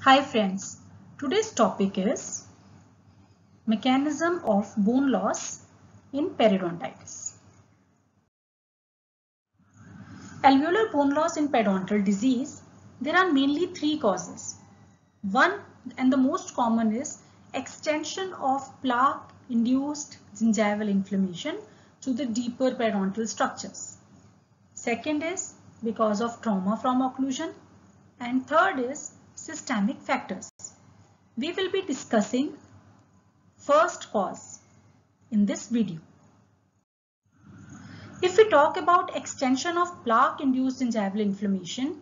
Hi friends, today's topic is mechanism of bone loss in periodontitis. Alveolar bone loss in periodontal disease, there are mainly three causes. One and the most common is extension of plaque-induced gingival inflammation to the deeper periodontal structures. Second is because of trauma from occlusion, and third is systemic factors. We will be discussing first cause in this video. If we talk about extension of plaque-induced gingival inflammation,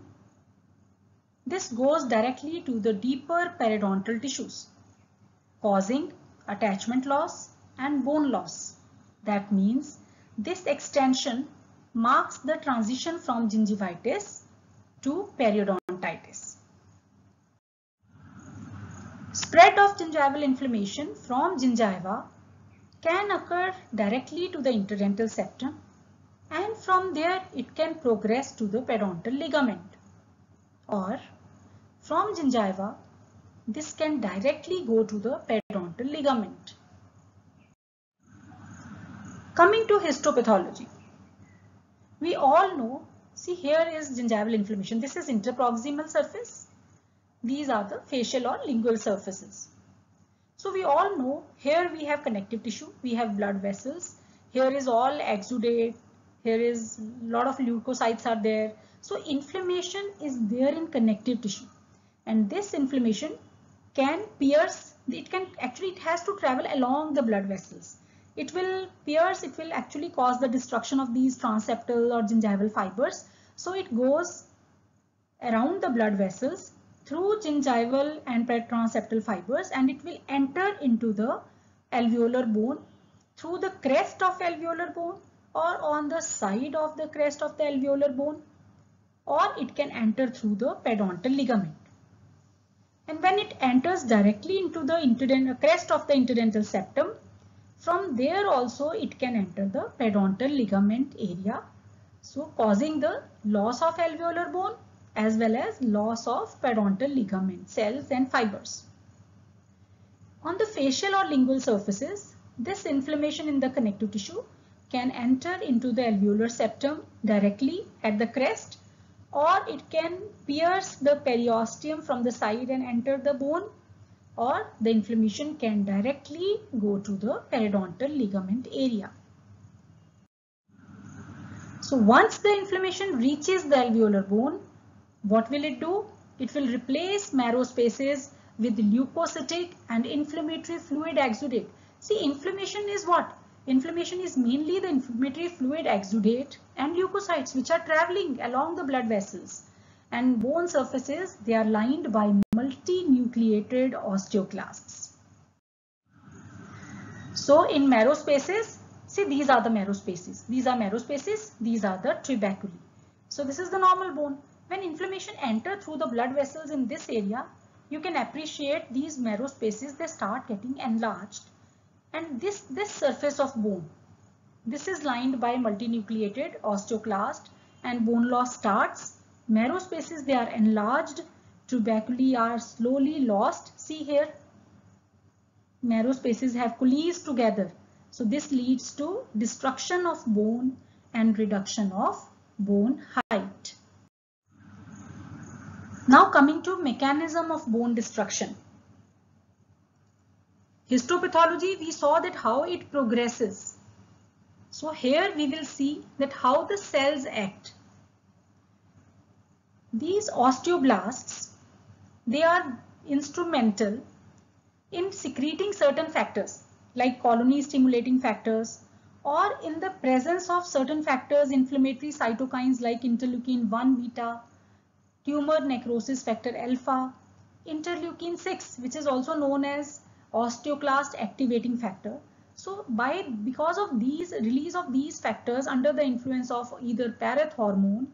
this goes directly to the deeper periodontal tissues, causing attachment loss and bone loss. That means this extension marks the transition from gingivitis to periodontitis. Spread of gingival inflammation from gingiva can occur directly to the interdental septum, and from there it can progress to the periodontal ligament, or from gingiva this can directly go to the periodontal ligament. Coming to histopathology, we all know, see here is gingival inflammation. This is interproximal surface. These are the facial or lingual surfaces. So we all know here we have connective tissue, we have blood vessels, here is all exudate, here is a lot of leukocytes are there. So inflammation is there in connective tissue, and this inflammation can pierce, it has to travel along the blood vessels. It will pierce, it will actually cause the destruction of these transseptal or gingival fibers. So it goes around the blood vessels through gingival and transseptal fibers, and it will enter into the alveolar bone through the crest of alveolar bone or on the side of the crest of the alveolar bone, or it can enter through the periodontal ligament. And when it enters directly into the crest of the interdental septum, from there also it can enter the periodontal ligament area, so causing the loss of alveolar bone as well as loss of periodontal ligament cells and fibers. On the facial or lingual surfaces, this inflammation in the connective tissue can enter into the alveolar septum directly at the crest, or it can pierce the periosteum from the side and enter the bone, or the inflammation can directly go to the periodontal ligament area. So once the inflammation reaches the alveolar bone, what will it do? It will replace marrow spaces with leukocytic and inflammatory fluid exudate. See, inflammation is what? Inflammation is mainly the inflammatory fluid exudate and leukocytes which are traveling along the blood vessels. And bone surfaces, they are lined by multinucleated osteoclasts. So in marrow spaces, see, these are the marrow spaces. These are marrow spaces. These are the trabeculae. So this is the normal bone. When inflammation enters through the blood vessels in this area, you can appreciate these marrow spaces, they start getting enlarged. And this surface of bone, this is lined by multinucleated osteoclast, and bone loss starts. Marrow spaces, they are enlarged. Trabeculae are slowly lost. See here, marrow spaces have coalesced together. So this leads to destruction of bone and reduction of bone height. Now coming to mechanism of bone destruction. Histopathology, we saw that how it progresses. So here we will see that how the cells act. These osteoblasts, they are instrumental in secreting certain factors like colony stimulating factors, or in the presence of certain factors, inflammatory cytokines like interleukin 1 beta, tumor necrosis factor alpha, interleukin 6, which is also known as osteoclast activating factor. So because of these release of these factors under the influence of either parath hormone,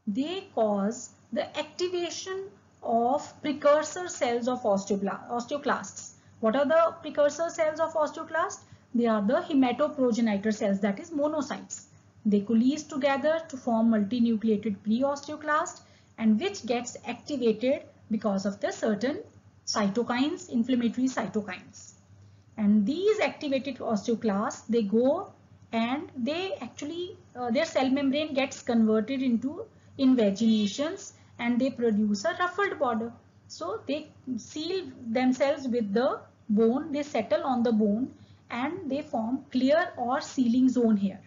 they cause the activation of precursor cells of osteoclasts. What are the precursor cells of osteoclast? They are the hematoprogenitor cells, that is monocytes. They coalesce together to form multinucleated pre-osteoclast, and which gets activated because of the certain cytokines, inflammatory cytokines. And these activated osteoclasts, they go and they actually, their cell membrane gets converted into invaginations and they produce a ruffled border. So they seal themselves with the bone, they settle on the bone and they form clear or sealing zone here.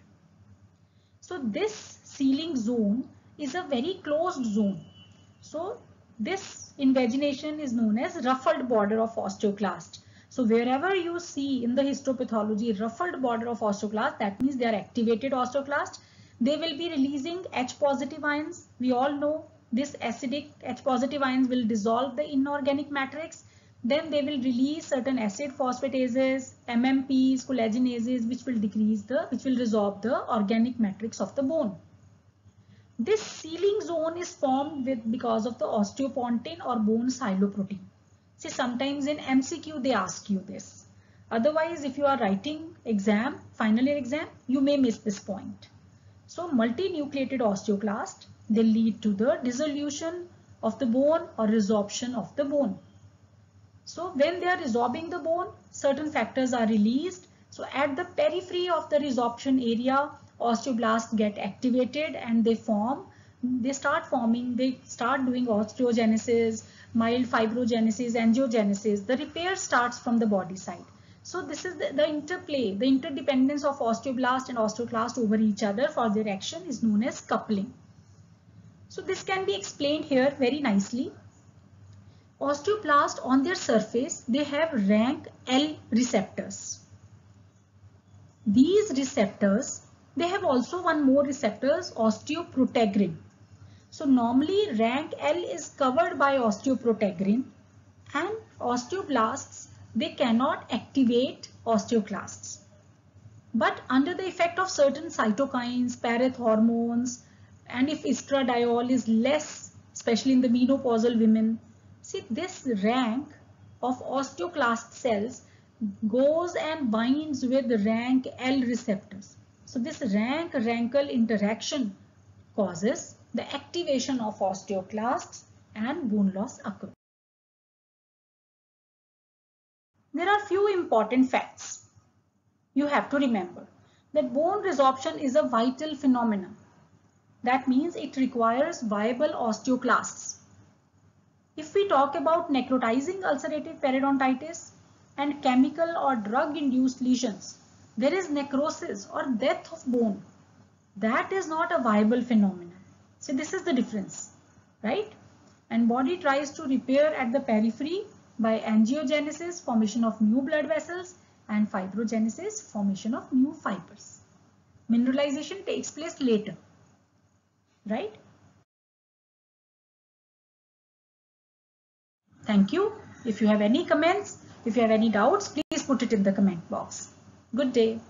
So this sealing zone is a very closed zone. So this invagination is known as ruffled border of osteoclast. So wherever you see in the histopathology ruffled border of osteoclast, that means they are activated osteoclast. They will be releasing H positive ions. We all know this acidic H positive ions will dissolve the inorganic matrix. Then they will release certain acid phosphatases, MMPs, collagenases, which will resorb the organic matrix of the bone. This sealing zone is formed because of the osteopontin or bone siloprotein. See, sometimes in MCQ they ask you this. Otherwise, if you are writing exam, final year exam, you may miss this point. So, multinucleated osteoclast, they lead to the dissolution of the bone or resorption of the bone. So, when they are resorbing the bone, certain factors are released. So, at the periphery of the resorption area, osteoblasts get activated and they start doing osteogenesis, mild fibrogenesis, angiogenesis. The repair starts from the body side. So this is the interplay, the interdependence of osteoblast and osteoclast over each other for their action is known as coupling. So this can be explained here very nicely. Osteoblast on their surface, they have rank L receptors. These receptors, they have also one more receptors, osteoprotegrin. So normally rank L is covered by osteoprotegrin and osteoblasts, they cannot activate osteoclasts. But under the effect of certain cytokines, parathormones, and if estradiol is less, especially in the menopausal women, see this rank of osteoclast cells goes and binds with rank L receptors. So this rank-rankle interaction causes the activation of osteoclasts and bone loss occurs. There are few important facts you have to remember that bone resorption is a vital phenomenon. That means it requires viable osteoclasts. If we talk about necrotizing ulcerative periodontitis and chemical or drug-induced lesions, there is necrosis or death of bone. That is not a viable phenomenon. So this is the difference, right? And body tries to repair at the periphery by angiogenesis, formation of new blood vessels, and fibrogenesis, formation of new fibers. Mineralization takes place later, right? Thank you. If you have any comments, if you have any doubts, please put it in the comment box. Good day.